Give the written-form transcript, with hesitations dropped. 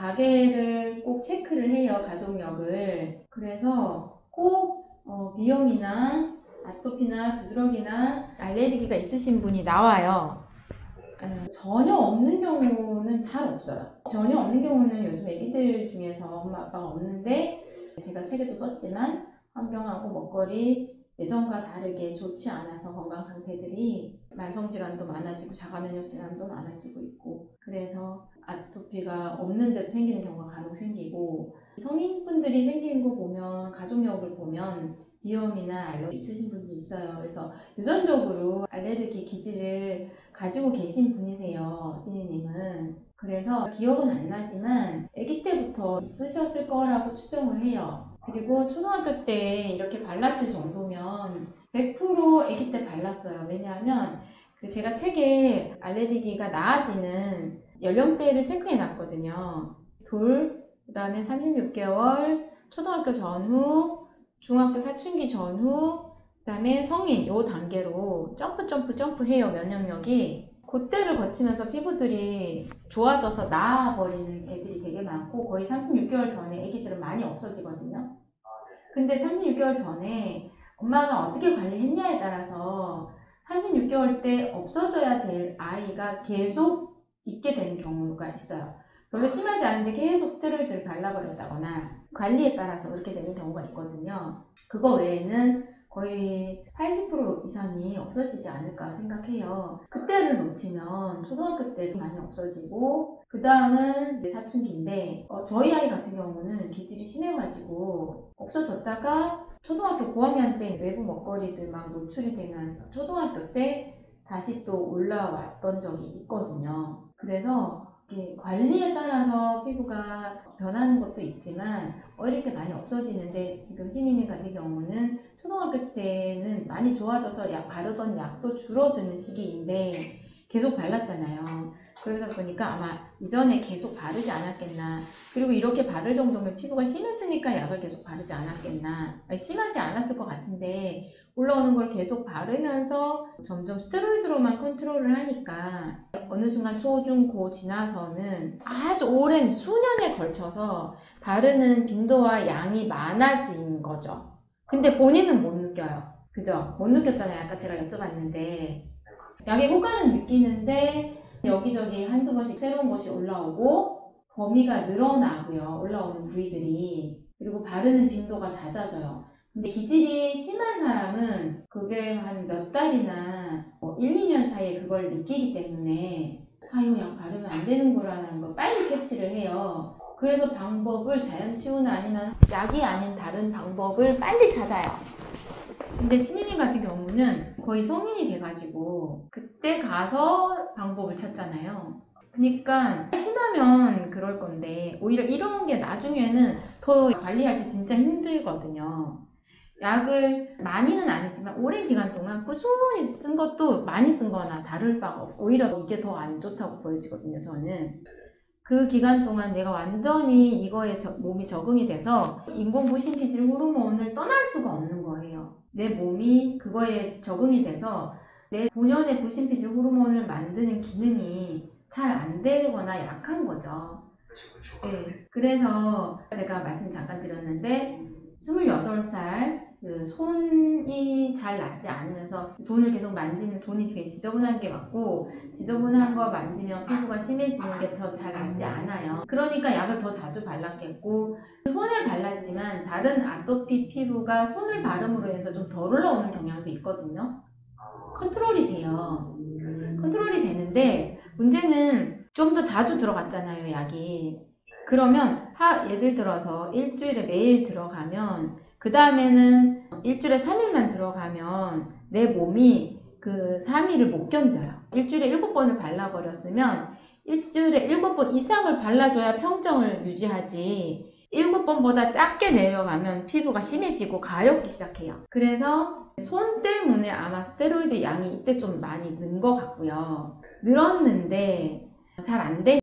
가게를 꼭 체크를 해요, 가족력을. 그래서 꼭 비염이나 아토피나 두드러기나 알레르기가 있으신 분이 나와요. 전혀 없는 경우는 잘 없어요. 전혀 없는 경우는 요즘 애기들 중에서 엄마 아빠가 없는데, 제가 책에도 썼지만 환경하고 먹거리 예전과 다르게 좋지 않아서 건강 상태들이 만성질환도 많아지고 자가면역질환도 많아지고 있고, 그래서 아토피가 없는데도 생기는 경우가 간혹 생기고, 성인분들이 생기는 거 보면, 가족력을 보면 비염이나 알러지 있으신 분도 있어요. 그래서 유전적으로 알레르기 기질을 가지고 계신 분이세요, 신이님은. 그래서 기억은 안 나지만 아기 때부터 있으셨을 거라고 추정을 해요. 그리고 초등학교 때 이렇게 발랐을 정도면 100% 아기 때 발랐어요. 왜냐하면 제가 책에 알레르기가 나아지는 연령대를 체크해 놨거든요. 그 다음에 36개월, 초등학교 전후, 중학교 사춘기 전후, 그 다음에 성인 요 단계로 점프 해요, 면역력이. 그때를 거치면서 피부들이 좋아져서 나아버리는 애들이 되게 많고, 거의 36개월 전에 애기들은 많이 없어지거든요. 근데 36개월 전에 엄마가 어떻게 관리했냐에 따라서 36개월 때 없어져야 될 아이가 계속 있게 되는 경우가 있어요. 별로 심하지 않은데 계속 스테로이드를 발라버렸다거나 관리에 따라서 그렇게 되는 경우가 있거든요. 그거 외에는 거의 80% 이상이 없어지지 않을까 생각해요. 그때를 놓치면 초등학교 때 많이 없어지고, 그 다음은 사춘기인데, 저희 아이 같은 경우는 기질이 심해가지고 없어졌다가 초등학교 고학년 때 외부 먹거리들 막 노출이 되면서 초등학교 때 다시 또 올라왔던 적이 있거든요. 그래서 관리에 따라서 피부가 변하는 것도 있지만 어릴 때 많이 없어지는데, 지금 신인이 같은 경우는 초등학교 때는 많이 좋아져서 바르던 약도 줄어드는 시기인데 계속 발랐잖아요. 그러다 보니까 아마 이전에 계속 바르지 않았겠나. 그리고 이렇게 바를 정도면 피부가 심했으니까 약을 계속 바르지 않았겠나. 심하지 않았을 것 같은데 올라오는 걸 계속 바르면서 점점 스테로이드로만 컨트롤을 하니까 어느 순간 초, 중, 고 지나서는 아주 오랜 수년에 걸쳐서 바르는 빈도와 양이 많아진 거죠. 근데 본인은 못 느껴요. 그죠? 못 느꼈잖아요. 아까 제가 여쭤봤는데. 약의 효과는 느끼는데 여기저기 한두 번씩 새로운 것이 올라오고 범위가 늘어나고요. 올라오는 부위들이. 그리고 바르는 빈도가 잦아져요. 근데 기질이 심한 사람은 그게 한 몇 달이나 1, 2년 사이에 그걸 느끼기 때문에 이거 약 바르면 안 되는구나라는 걸 빨리 캐치를 해요. 그래서 방법을 자연치유나 아니면 약이 아닌 다른 방법을 빨리 찾아요. 근데 신이님 같은 경우는 거의 성인이 돼가지고 그때 가서 방법을 찾잖아요. 그러니까 심하면 그럴 건데 오히려 이런 게 나중에는 더 관리할 때 진짜 힘들거든요. 약을 많이는 아니지만 오랜 기간 동안 꾸준히 쓴 것도 많이 쓴 거나 다를 바가 없어. 오히려 이게 더 안 좋다고 보여지거든요, 저는. 그 기간 동안 내가 완전히 이거에 몸이 적응이 돼서 인공부신피질 호르몬을 떠날 수가 없는 거예요. 내 몸이 그거에 적응이 돼서 내 본연의 부신피질 호르몬을 만드는 기능이 잘 안 되거나 약한 거죠. 네, 그래서 제가 말씀 잠깐 드렸는데 28살 손이 잘 낫지 않으면서 돈을 계속 만지는, 돈이 되게 지저분한 게 맞고 지저분한 거 만지면 피부가 심해지는 게 잘 낫지 않아요. 그러니까 약을 더 자주 발랐겠고, 손을 발랐지만 다른 아토피 피부가 손을 바름으로 해서 좀 덜 올라오는 경향도 있거든요. 컨트롤이 돼요. 컨트롤이 되는데 문제는 좀 더 자주 들어갔잖아요, 약이. 그러면 예를 들어서 일주일에 매일 들어가면 그 다음에는 일주일에 3일만 들어가면 내 몸이 그 3일을 못 견뎌요. 일주일에 7번을 발라버렸으면 일주일에 7번 이상을 발라줘야 평정을 유지하지, 7번보다 작게 내려가면 피부가 심해지고 가렵기 시작해요. 그래서 손 때문에 아마 스테로이드 양이 이때 좀 많이 는 것 같고요. 늘었는데 잘 안 되는